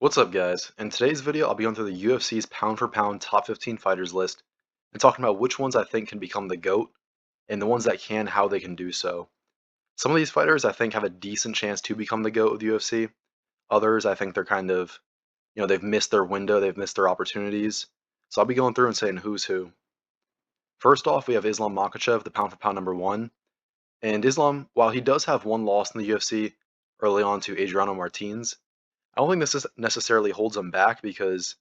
What's up, guys? In today's video, I'll be going through the UFC's pound for pound top 15 fighters list and talking about which ones I think can become the GOAT and the ones that can, how they can do so. Some of these fighters I think have a decent chance to become the GOAT of the UFC. Others, I think they're kind of, they've missed their window, they've missed their opportunities. So I'll be going through and saying who's who. First off, we have Islam Makhachev, the pound for pound number one. And Islam, while he does have one loss in the UFC early on to Adriano Martins, I don't think this necessarily holds him back because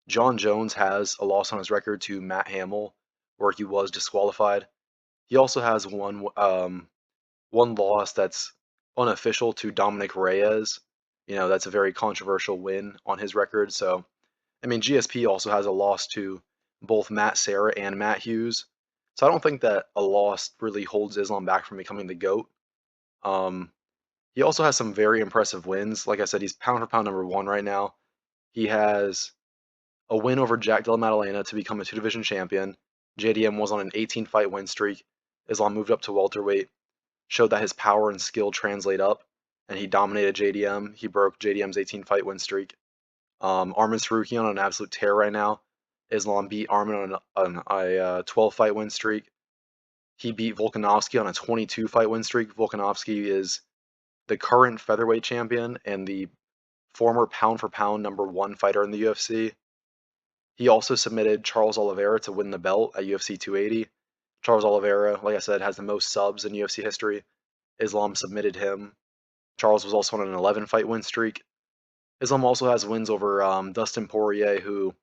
John Jones has a loss on his record to Matt Hamill, where he was disqualified. He also has one loss that's unofficial to Dominic Reyes. That's a very controversial win on his record. So, I mean, GSP also has a loss to both Matt Serra and Matt Hughes. So I don't think that a loss really holds Islam back from becoming the GOAT. Um, he also has some very impressive wins. Like I said, he's pound for pound number one right now. He has a win over Jack Della Maddalena to become a two-division champion. JDM was on an 18-fight win streak. Islam moved up to welterweight, showed that his power and skill translate up, and he dominated JDM. He broke JDM's 18-fight win streak. Arman Sarukian on an absolute tear right now. Islam beat Arman on a 12-fight win streak. He beat Volkanovski on a 22-fight win streak. Volkanovski is the current featherweight champion and the former pound for pound number one fighter in the UFC. He also submitted Charles Oliveira to win the belt at UFC 280. Charles Oliveira, like I said, has the most subs in UFC history. Islam submitted him. Charles was also on an 11-fight win streak. Islam also has wins over Dustin Poirier, who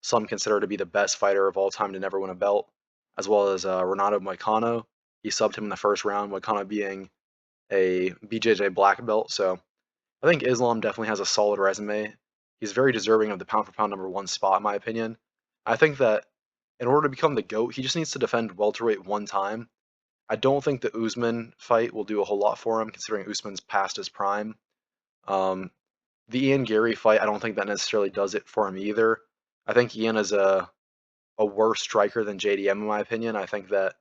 some consider to be the best fighter of all time to never win a belt, as well as Renato Moicano. He subbed him in the first round, Moicano being a BJJ black belt. So I think Islam definitely has a solid resume. He's very deserving of the pound for pound number one spot, in my opinion. I think that in order to become the GOAT, he just needs to defend welterweight one time. I don't think the Usman fight will do a whole lot for him, considering Usman's past his prime. Um, the Ian Gary fight, I don't think that necessarily does it for him either. I think Ian is a worse striker than JDM, in my opinion. I think that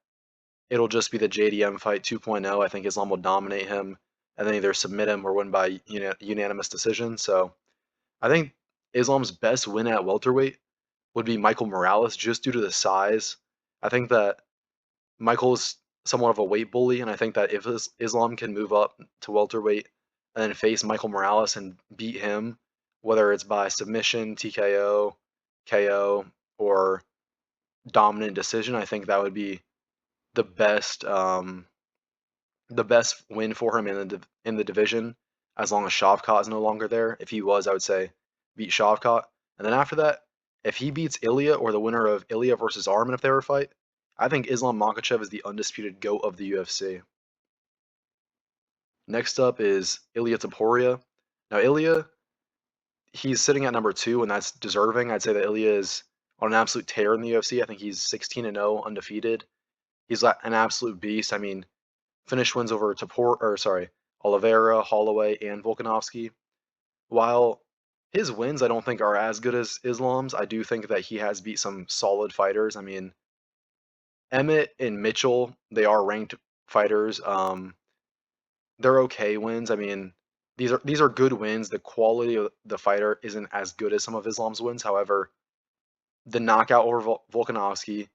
it'll just be the JDM fight 2.0. I think Islam will dominate him and then either submit him or win by unanimous decision. So I think Islam's best win at welterweight would be Michael Morales just due to the size. I think that Michael is somewhat of a weight bully, and I think that if Islam can move up to welterweight and then face Michael Morales and beat him, whether it's by submission, TKO, KO, or dominant decision, I think that would be the best win for him in the division, as long as Shavkat is no longer there. If he was, I would say beat Shavkat. And then after that, if he beats Ilya or the winner of Ilya versus Arman if they were a fight, I think Islam Makhachev is the undisputed GOAT of the UFC. Next up is Iliatopuria. Now Ilya, he's sitting at number two, and that's deserving. I'd say that Ilya is on an absolute tear in the UFC. I think he's 16-0 undefeated. He's an absolute beast. I mean, finished wins over Oliveira, Holloway, and Volkanovski. While his wins I don't think are as good as Islam's, I do think that he has beat some solid fighters. I mean, Emmett and Mitchell, they are ranked fighters. They're okay wins. I mean, these are good wins. The quality of the fighter isn't as good as some of Islam's wins. However, the knockout over Volkanovski,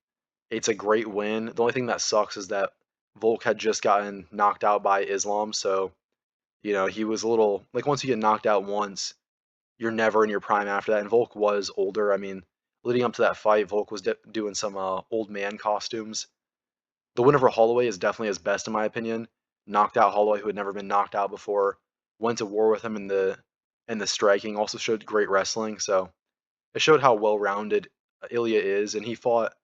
it's a great win. The only thing that sucks is that Volk had just gotten knocked out by Islam, so he was a little like, once you get knocked out once, you're never in your prime after that. And Volk was older. I mean, leading up to that fight, Volk was doing some old man costumes. The win over Holloway is definitely his best, in my opinion. Knocked out Holloway, who had never been knocked out before. Went to war with him in the striking. Also showed great wrestling. So it showed how well-rounded Ilya is, and he fought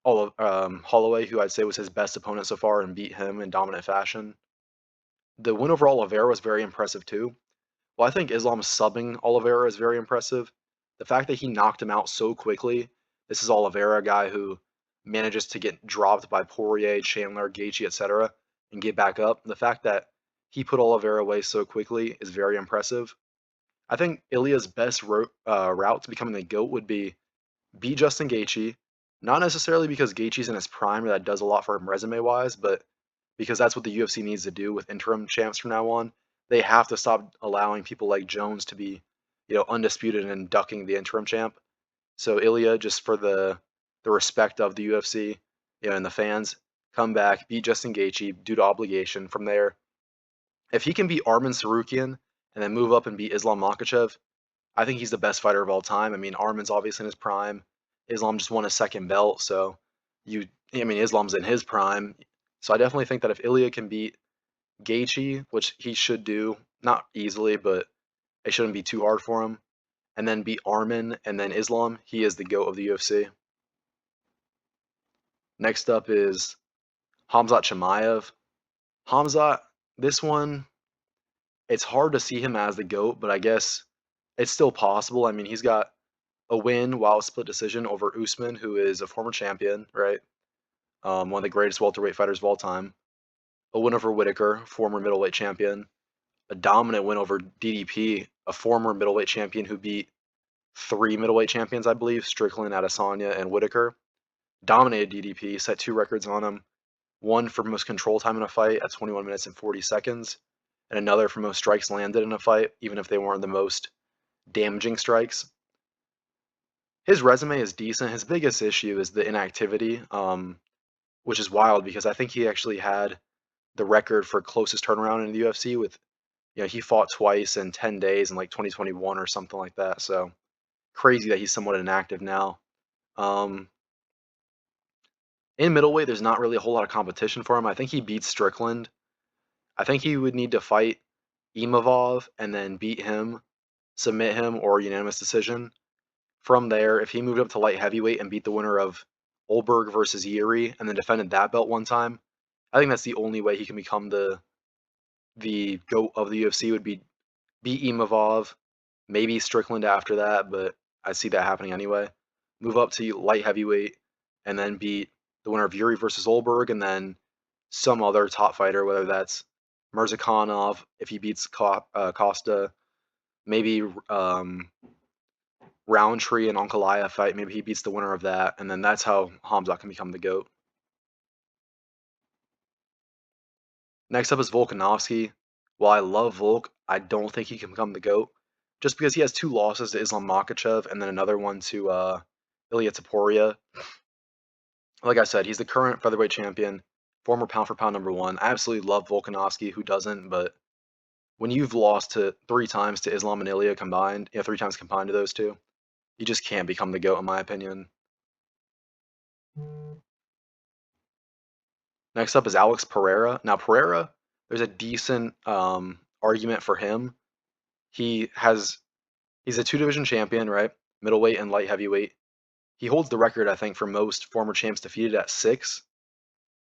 Holloway, who I'd say was his best opponent so far, and beat him in dominant fashion. The win over Oliveira was very impressive too. Well, I think Islam's subbing Oliveira is very impressive. The fact that he knocked him out so quickly. This is Oliveira, a guy who manages to get dropped by Poirier, Chandler, Gaethje, etc., and get back up. The fact that he put Oliveira away so quickly is very impressive. I think Ilya's best route to becoming the GOAT would be beat Justin Gaethje. Not necessarily because Gaethje's in his prime, or that does a lot for him resume-wise, but because that's what the UFC needs to do with interim champs from now on. They have to stop allowing people like Jones to be undisputed and ducking the interim champ. So Ilya, just for the respect of the UFC, and the fans, come back, beat Justin Gaethje due to obligation. From there, if he can beat Arman Sarukian and then move up and beat Islam Makhachev, I think he's the best fighter of all time. I mean, Arman's obviously in his prime. Islam just won a second belt, so Islam's in his prime. So I definitely think that if Ilya can beat Gaethje, which he should do, not easily, but it shouldn't be too hard for him, and then beat Arman and then Islam, he is the GOAT of the UFC. Next up is Khamzatchimaev. Khamzat, this one, it's hard to see him as the GOAT, but I guess it's still possible. I mean, he's got a win while split decision over Usman, who is a former champion, right? One of the greatest welterweight fighters of all time. A win over Whitaker, former middleweight champion. A dominant win over DDP, a former middleweight champion who beat 3 middleweight champions, I believe, Strickland, Adesanya, and Whitaker. Dominated DDP, set 2 records on him. One for most control time in a fight at 21 minutes and 40 seconds, and another for most strikes landed in a fight, even if they weren't the most damaging strikes. His resume is decent. His biggest issue is the inactivity, which is wild because I think he actually had the record for closest turnaround in the UFC with, he fought twice in 10 days in like 2021 or something like that. So crazy that he's somewhat inactive now. In middleweight, there's not really a whole lot of competition for him. I think he beats Strickland. I think he would need to fight Imavov and then beat him, submit him, or unanimous decision. From there, if he moved up to light heavyweight and beat the winner of Olberg versus Yuri and then defended that belt one time, I think that's the only way he can become the GOAT of the UFC, would be beat Imavov, maybe Strickland after that, but I see that happening anyway. Move up to light heavyweight and then beat the winner of Yuri versus Olberg and then some other top fighter, whether that's Mirzakhanov, if he beats Costa, maybe Roundtree and Ankalaev fight, maybe he beats the winner of that, and then that's how Khamzat can become the GOAT. Next up is Volkanovski. While I love Volk, I don't think he can become the GOAT, just because he has 2 losses to Islam Makhachev and then another one to iliatopuria. Like I said, he's the current featherweight champion, former pound-for-pound #1. I absolutely love Volkanovski. Who doesn't? But when you've lost 3 times to Islam and Ilya combined, 3 times combined to those two, you just can't become the GOAT, in my opinion. Next up is Alexpereira. Now, Pereira, there's a decent argument for him. He's a 2-division champion, right? Middleweight and light heavyweight. He holds the record, I think, for most former champs defeated at 6.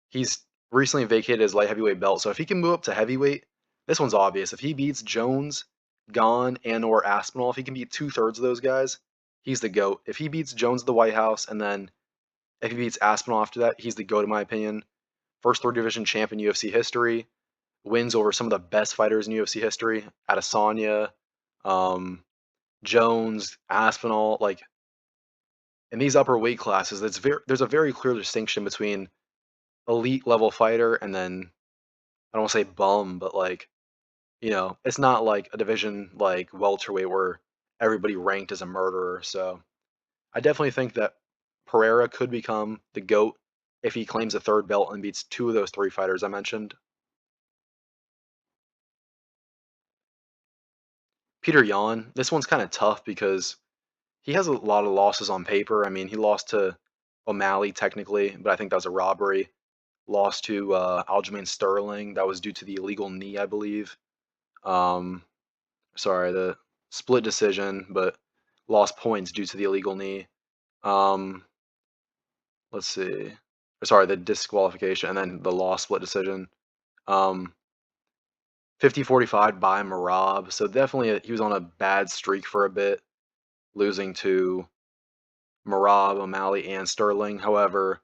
He's recently vacated his light heavyweight belt, so if he can move up to heavyweight, this one's obvious. If he beats Jones, Gane, and/or Aspinall, if he can beat 2/3 of those guys, he's the GOAT. If he beats Jones at the White House, and then if he beats Aspinall after that, he's the GOAT, in my opinion. First 3-division champ in UFC history, wins over some of the best fighters in UFC history, Adesanya, Jones, Aspinall. Like, in these upper weight classes, there's a very clear distinction between elite level fighter and then, I don't want to say bum, but like, it's not like a division like welterweight where everybody ranked as a murderer. So I definitely think that Pereira could become the GOAT if he claims a 3rd belt and beats 2 of those 3 fighters I mentioned. Peter Yan, this one's kind of tough because he has a lot of losses on paper. I mean, he lost to O'Malley technically, but I think that was a robbery. Lost to Aljamain Sterling. That was due to the illegal knee, I believe. The split decision, but lost points due to the illegal knee. Let's see. The disqualification and then the loss split decision. 50-45 by Merab. So definitely he was on a bad streak for a bit, losing to Merab, O'Malley, and Sterling. However,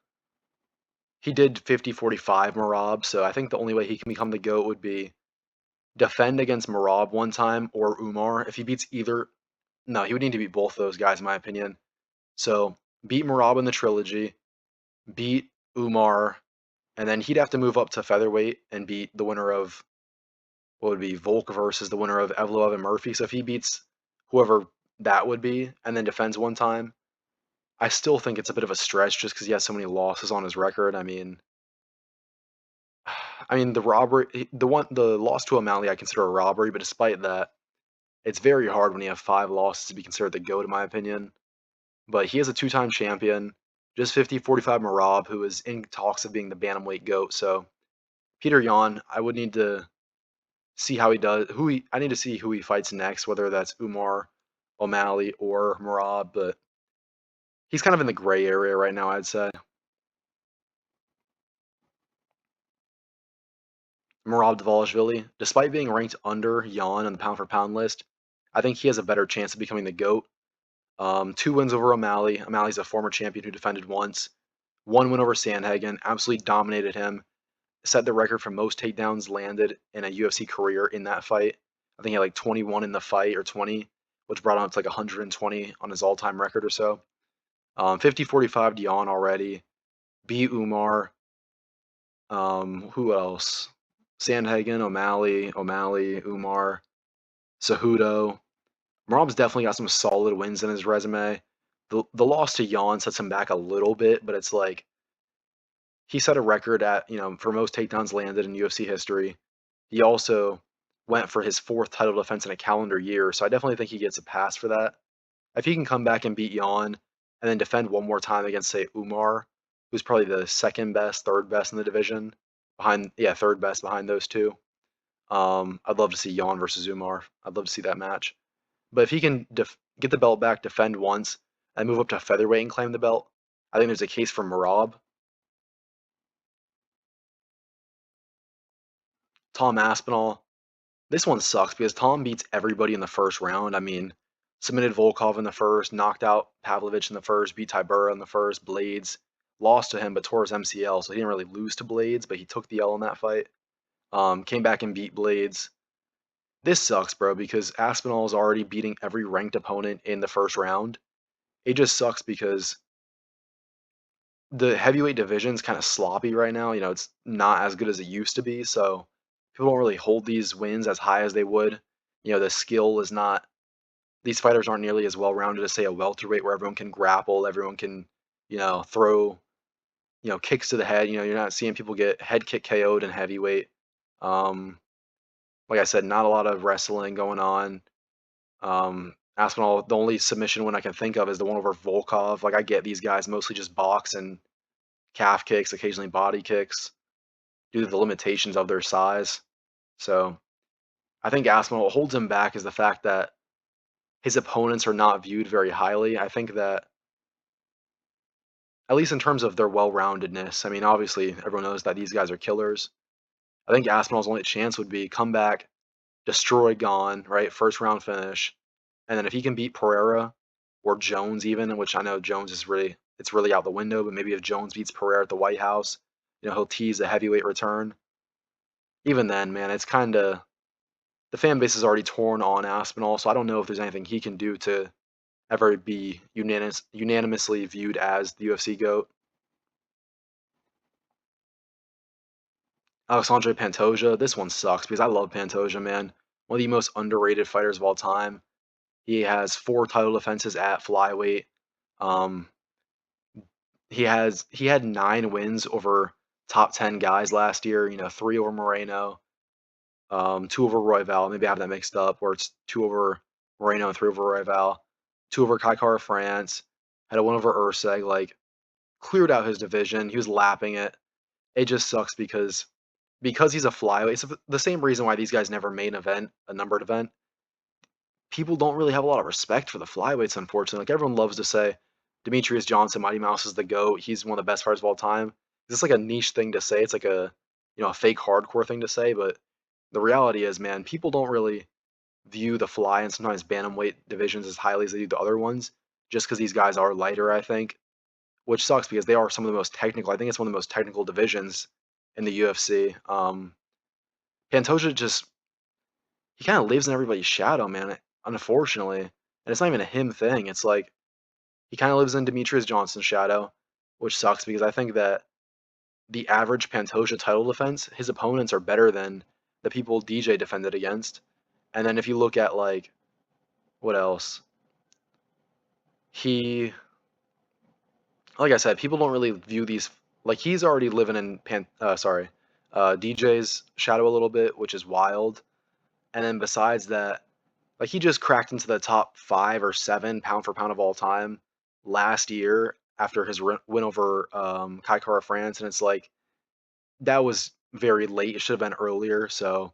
he did 50-45 Merab, so I think the only way he can become the GOAT would be defend against Merab one time or Umar. If he beats either, no, he would need to beat both those guys, in my opinion. So beat Merab in the trilogy, beat Umar, and then he'd have to move up to featherweight and beat the winner of what would be Volk versus the winner of Evloev and Murphy. So if he beats whoever that would be, and then defends one time. I still think it's a bit of a stretch just because he has so many losses on his record. The robbery, the loss to O'Malley, I consider a robbery, but despite that, it's very hard when you have 5 losses to be considered the GOAT, in my opinion. But he is a two-time champion, just 50-45 Merab, who is in talks of being the bantamweight GOAT. So Peter Yan, I would need to see how he does. I need to see who he fights next, whether that's Umar, O'Malley, or Merab. But he's kind of in the gray area right now, I'd say. Merabdvalishvili, despite being ranked under Yan on the pound for pound list, I think he has a better chance of becoming the GOAT. 2 wins over O'Malley. O'Malley's a former champion who defended once. 1 win over Sandhagen, absolutely dominated him. Set the record for most takedowns landed in a UFC career in that fight. I think he had like 21 in the fight or 20, which brought him up to like 120 on his all-time record or so. 50-45 Yan already. Beat Umar. Who else? Sandhagen, O'Malley, Umar, Cejudo. Merab's definitely got some solid wins in his resume. The loss to Yan sets him back a little bit, but it's like he set a record at, for most takedowns landed in UFC history. He also went for his 4th title defense in a calendar year, so I definitely think he gets a pass for that. If he can come back and beat Yan and then defend one more time against, say, Umar, who's probably the second best, third best in the division, third best behind those two. I'd love to see Yan versus Umar. I'd love to see that match. But if he can get the belt back, defend once, and move up to featherweight and claim the belt, I think there's a case for Merab. Tom Aspinall. This one sucks because Tom beats everybody in the first round. Submitted Volkov in the first, knocked out Pavlovich in the first, beat Tybura in the first, Blades lost to him but tore his MCL, so he didn't really lose to Blades, but he took the L in that fight. Came back and beat Blades. This sucks, bro, because Aspinall is already beating every ranked opponent in the first round. It just sucks because the heavyweight division's kind of sloppy right now. It's not as good as it used to be, so people don't really hold these wins as high as they would. The skill is not. These fighters aren't nearly as well-rounded as, say, a welterweight where everyone can grapple, everyone can, throw, kicks to the head. You're not seeing people get head kick KO'd in heavyweight. Like I said, not a lot of wrestling going on. Aspinall, the only submission win I can think of is the one over Volkov. Like, I get these guys mostly just box and calf kicks, occasionally body kicks, due to the limitations of their size. So I think Aspinall, what holds him back is the fact that his opponents are not viewed very highly. I think that, at least in terms of their well-roundedness, obviously everyone knows that these guys are killers. I think Aspinall's only chance would be come back, destroy Gone, right? First round finish. And then if he can beat Pereira or Jones even, which I know Jones is it's really out the window, but maybe if Jones beats Pereira at the White House, he'll tease a heavyweight return. Even then, man, it's kind of, the fan base is already torn on Aspinall, so I don't know if there's anything he can do to ever be unanimously viewed as the UFC GOAT. Alexandre Pantoja, this one sucks because I love Pantoja, man. One of the most underrated fighters of all time. He has 4 title defenses at flyweight. He had 9 wins over top 10 guys last year. 3 over Moreno, 2 over Royval. Maybe I have that mixed up, where it's 2 over Moreno and 3 over Royval. 2 over Kai Kara France. Had a 1 over Urseg. Like, cleared out his division. He was lapping it. It just sucks because he's a flyweight. It's the same reason why these guys never made a numbered event. People don't really have a lot of respect for the flyweights, unfortunately. Like, everyone loves to say Demetrius Johnson, Mighty Mouse, is the GOAT. He's one of the best fighters of all time. It's like a niche thing to say. It's like a fake hardcore thing to say. But the reality is, man, people don't really view the fly and sometimes bantamweight divisions as highly as they do the other ones, just because these guys are lighter, I think, which sucks because they are some of the most technical. I think it's one of the most technical divisions in the UFC. Pantoja he kind of lives in everybody's shadow, man, unfortunately. And it's not even a him thing. It's like he kind of lives in Demetrius Johnson's shadow, which sucks because I think that the average Pantoja title defense, his opponents are better than the people DJ defended against. And then if you look at, like, What else? He, like I said, people don't really view these like he's already living in DJ's shadow a little bit, which is wild. And then besides that, like he just cracked into the top 5 or 7 pound for pound of all time last year after his win over Kai Kara France, and it's like that was very late. It should have been earlier, so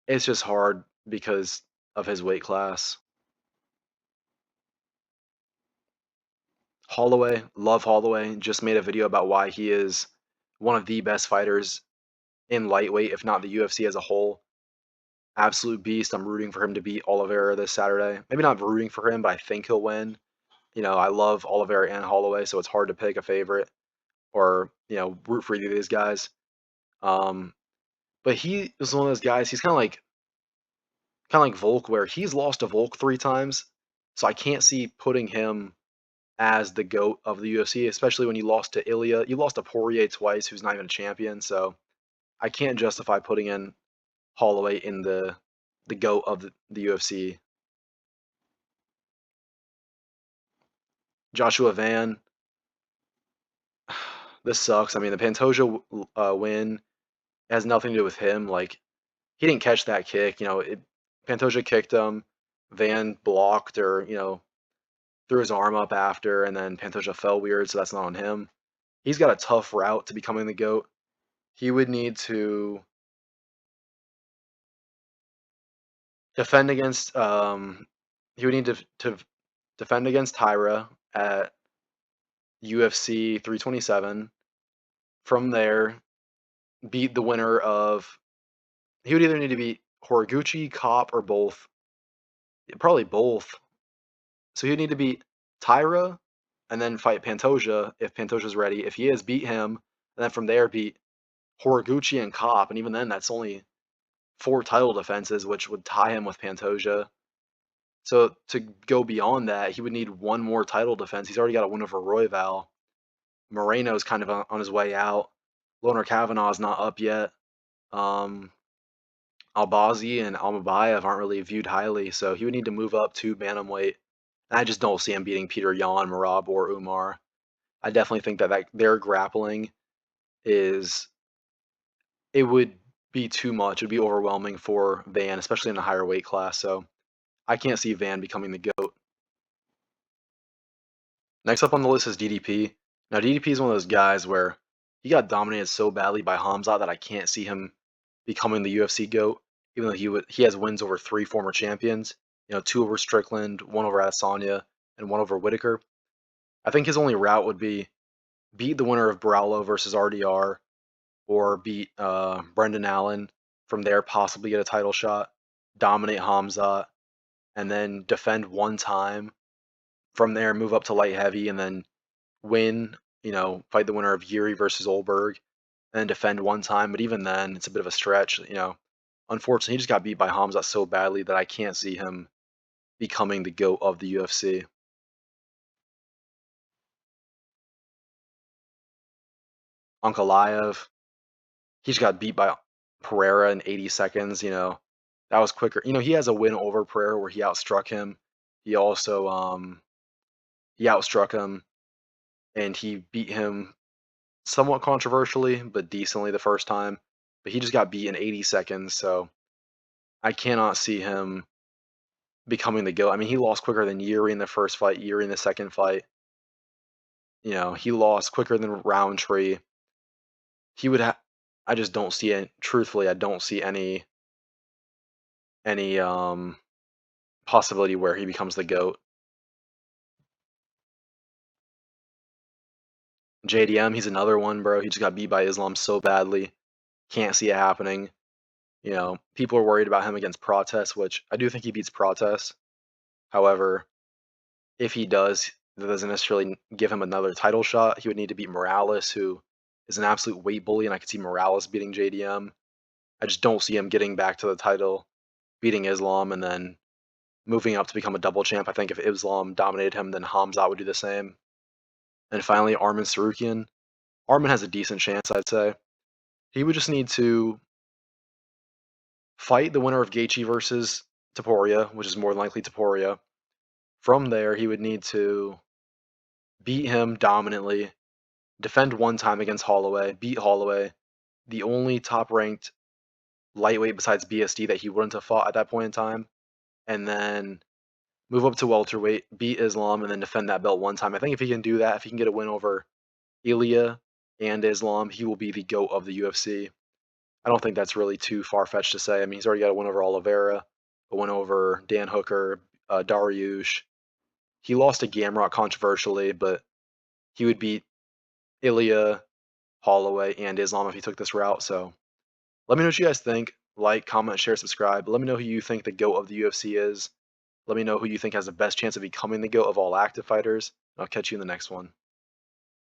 it's just hard because of his weight class. Holloway, love Holloway. Just made a video about why he is one of the best fighters in lightweight, if not the UFC as a whole. Absolute beast. I'm rooting for him to beat Oliveira this Saturday. Maybe not rooting for him, but I think he'll win. I love Oliveira and Holloway, so it's hard to pick a favorite or, root for either of these guys. But he is one of those guys, he's kind of like Volk, where he's lost to Volk 3 times, so I can't see putting him as the GOAT of the UFC, especially when you lost to Ilya. You lost to Poirier twice, who's not even a champion, so I can't justify putting in Holloway in the GOAT of the UFC. Joshua Van, this sucks. I mean, the Pantoja win has nothing to do with him. Like, he didn't catch that kick. Pantoja kicked him. Van blocked or, threw his arm up after, and then Pantoja fell weird, so that's not on him. He's got a tough route to becoming the GOAT. He would need to defend against he would need to defend against Tyra at UFC 327. From there, beat the winner of he would either need to beat Horiguchi, Kopp, or both. Probably both. So he'd need to beat Tyra and then fight Pantoja if Pantoja's ready. If he is, beat him, and then from there beat Horiguchi and Kopp, and even then that's only 4 title defenses, which would tie him with Pantoja. So to go beyond that, he would need 1 more title defense. He's already got a win over Royval. Moreno's kind of on his way out. Loner Kavanaugh's not up yet. Albazi and Almabayev aren't really viewed highly, so he would need to move up to bantamweight. And I just don't see him beating Peter Yan, Merab, or Umar. I definitely think that their grappling it would be too much. It would be overwhelming for Van, especially in a higher weight class. So I can't see Van becoming the GOAT. Next up on the list is DDP. Now, DDP is one of those guys where he got dominated so badly by Khamzat that I can't see him becoming the UFC GOAT, even though he has wins over 3 former champions. 2 over Strickland, 1 over Adesanya, and 1 over Whitaker. I think his only route would be beat the winner of Barallo versus RDR, or beat Brendan Allen. From there, possibly get a title shot, dominate Khamzat, and then defend 1 time. From there, move up to light heavy, and then win, fight the winner of Yuri versus Olberg, and then defend 1 time. But even then, it's a bit of a stretch. Unfortunately, he just got beat by Khamzat so badly that I can't see him becoming the GOAT of the UFC. Ankalaev, he just got beat by Pereira in 80 seconds. That was quicker. He has a win over Pereira where he outstruck him. He also he outstruck him, and he beat him somewhat controversially, but decently the first time. But he just got beat in 80 seconds, so I cannot see him becoming the GOAT. I mean, he lost quicker than Yuri in the first fight, Yuri in the second fight. He lost quicker than Roundtree. He would have. I just don't see it. Truthfully, I don't see any possibility where he becomes the GOAT. JDM, he's another one, bro. He just got beat by Islam so badly. Can't see it happening. People are worried about him against Protest, which I do think he beats Protest. However, if he does, that doesn't necessarily give him another title shot. He would need to beat Morales, who is an absolute weight bully, and I could see Morales beating JDM. I just don't see him getting back to the title, beating Islam, and then moving up to become a double champ. I think if Islam dominated him, then Khamzat would do the same. And finally, Arman Sarukian. Arman has a decent chance, I'd say. He would just need to fight the winner of Gaethje versus Topuria, which is more than likely Topuria. From there, he would need to beat him dominantly, defend one time against Holloway, beat Holloway, the only top-ranked lightweight besides BSD that he wouldn't have fought at that point in time, and then move up to welterweight, beat Islam, and then defend that belt one time. I think if he can do that, if he can get a win over Ilia and Islam, he will be the GOAT of the UFC. I don't think that's really too far-fetched to say. I mean, he's already got a win over Oliveira, a win over Dan Hooker, Dariush. He lost to Gamrot controversially, but he would beat Ilia, Holloway, and Islam if he took this route. So let me know what you guys think. Like, comment, share, subscribe. Let me know who you think the GOAT of the UFC is. Let me know who you think has the best chance of becoming the GOAT of all active fighters. I'll catch you in the next one.